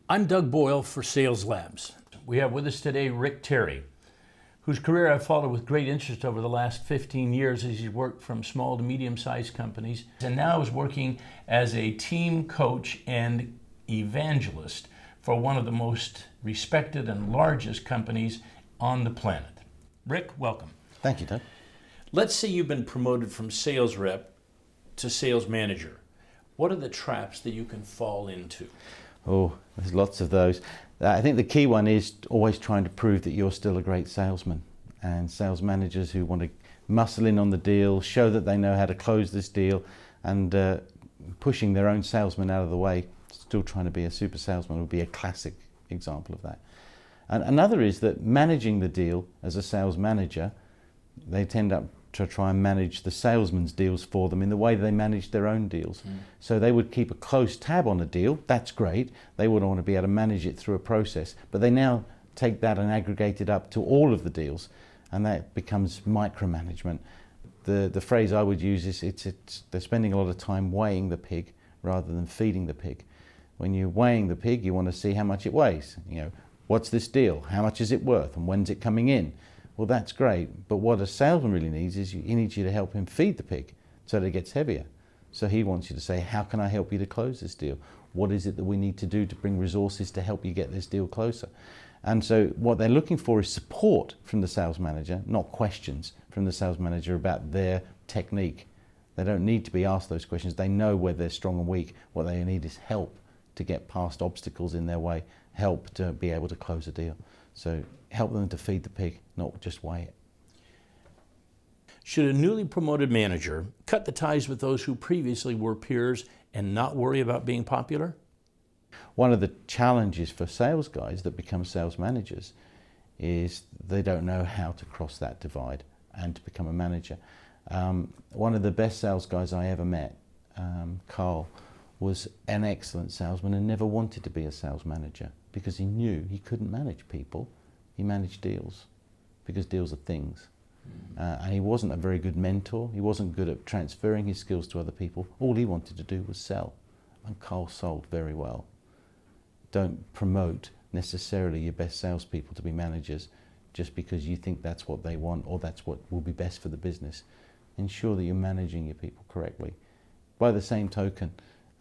I'm Doug Boyle for SalesLabs. We have with us today Rick Terry, whose career I've followed with great interest over the last 15 years as he's worked from small to medium-sized companies and now is working as a team coach and evangelist for one of the most respected and largest companies on the planet. Rick, welcome. Thank you, Doug. Let's say you've been promoted from sales rep to sales manager. What are the traps that you can fall into? Oh, there's lots of those. I think the key one is always trying to prove that you're still a great salesman. And sales managers who want to muscle in on the deal, show that they know how to close this deal, and pushing their own salesman out of the way, still trying to be a super salesman, would be a classic example of that. And another is that managing the deal as a sales manager, they tend up to try and manage the salesman's deals for them in the way they manage their own deals. So they would keep a close tab on a deal, that's great, they would want to be able to manage it through a process, but they now take that and aggregate it up to all of the deals, and that becomes micromanagement. The phrase I would use is they're spending a lot of time weighing the pig rather than feeding the pig. When you're weighing the pig, you want to see how much it weighs. You know, what's this deal? How much is it worth? And when's it coming in? Well, that's great, but what a salesman really needs is he needs you to help him feed the pig so that it gets heavier. So he wants you to say, how can I help you to close this deal? What is it that we need to do to bring resources to help you get this deal closer? And so what they're looking for is support from the sales manager, not questions from the sales manager about their technique. They don't need to be asked those questions. They know where they're strong and weak. What they need is help to get past obstacles in their way, help to be able to close a deal. So help them to feed the pig, not just weigh it. Should a newly promoted manager cut the ties with those who previously were peers and not worry about being popular? One of the challenges for sales guys that become sales managers is they don't know how to cross that divide and to become a manager. One of the best sales guys I ever met, Carl, was an excellent salesman and never wanted to be a sales manager because he knew he couldn't manage people. He managed deals because deals are things. And he wasn't a very good mentor. He wasn't good at transferring his skills to other people. All he wanted to do was sell. And Carl sold very well. Don't promote necessarily your best salespeople to be managers just because you think that's what they want or that's what will be best for the business. Ensure that you're managing your people correctly. By the same token,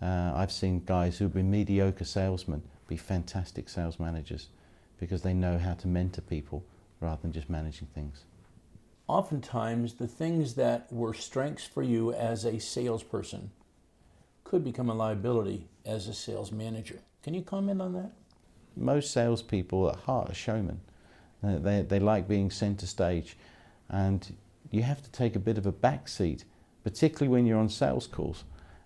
I've seen guys who've been mediocre salesmen be fantastic sales managers because they know how to mentor people rather than just managing things. Oftentimes, the things that were strengths for you as a salesperson could become a liability as a sales manager. Can you comment on that? Most salespeople at heart are showmen. They like being center stage, and you have to take a bit of a back seat, particularly when you're on sales calls.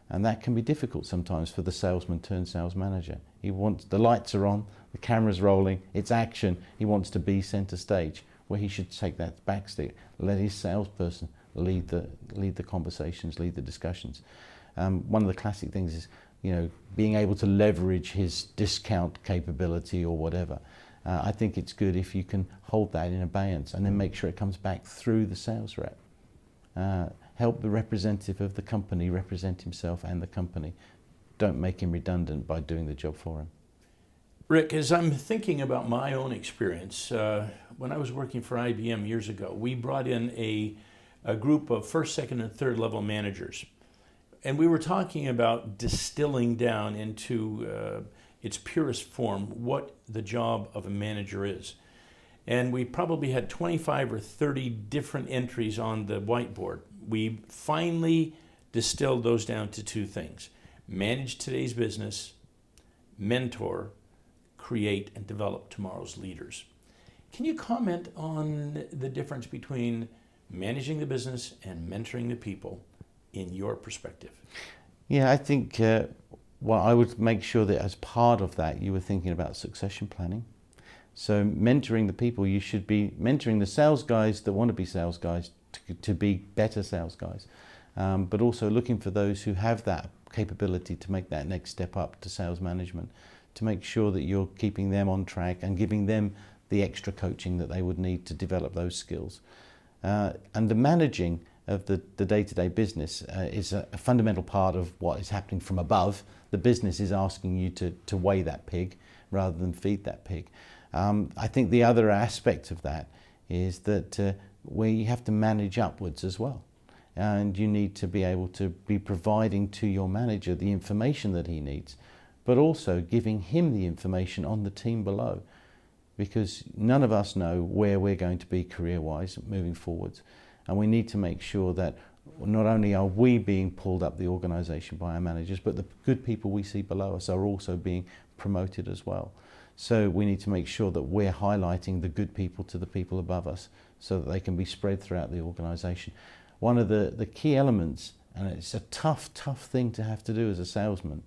And that can be difficult sometimes for the salesman turned sales manager. He wants, the lights are on, the camera's rolling, it's action. He wants to be center stage, where he should take that back seat, let his salesperson lead the conversations, lead the discussions. One of the classic things is, being able to leverage his discount capability or whatever. I think it's good if you can hold that in abeyance and then make sure it comes back through the sales rep. Help the representative of the company represent himself and the company. Don't make him redundant by doing the job for him. Rick, as I'm thinking about my own experience, when I was working for IBM years ago, we brought in a group of first, second, and third level managers. And we were talking about distilling down into its purest form what the job of a manager is. And we probably had 25 or 30 different entries on the whiteboard. We finally distilled those down to two things: manage today's business, mentor, create and develop tomorrow's leaders. Can you comment on the difference between managing the business and mentoring the people in your perspective? Yeah, I think I would make sure that as part of that you were thinking about succession planning. So mentoring the people, you should be mentoring the sales guys that want to be sales guys to be better sales guys, but also looking for those who have that capability to make that next step up to sales management, to make sure that you're keeping them on track and giving them the extra coaching that they would need to develop those skills. And the managing of the day-to-day business is a fundamental part of what is happening from above. The business is asking you to weigh that pig rather than feed that pig. I think the other aspect of that is that we have to manage upwards as well. And you need to be able to be providing to your manager the information that he needs, but also giving him the information on the team below, because none of us know where we're going to be career-wise moving forwards. And we need to make sure that not only are we being pulled up the organisation by our managers, but the good people we see below us are also being promoted as well. So we need to make sure that we're highlighting the good people to the people above us so that they can be spread throughout the organisation. One of the key elements, and it's a tough thing to have to do as a salesman,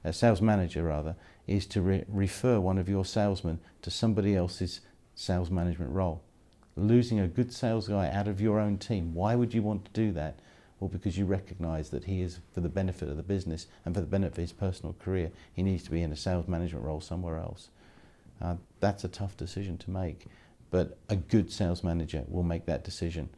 a sales manager rather, is to refer one of your salesmen to somebody else's sales management role. Losing a good sales guy out of your own team, why would you want to do that? Well, because you recognise that he is, for the benefit of the business and for the benefit of his personal career, he needs to be in a sales management role somewhere else. That's a tough decision to make, but a good sales manager will make that decision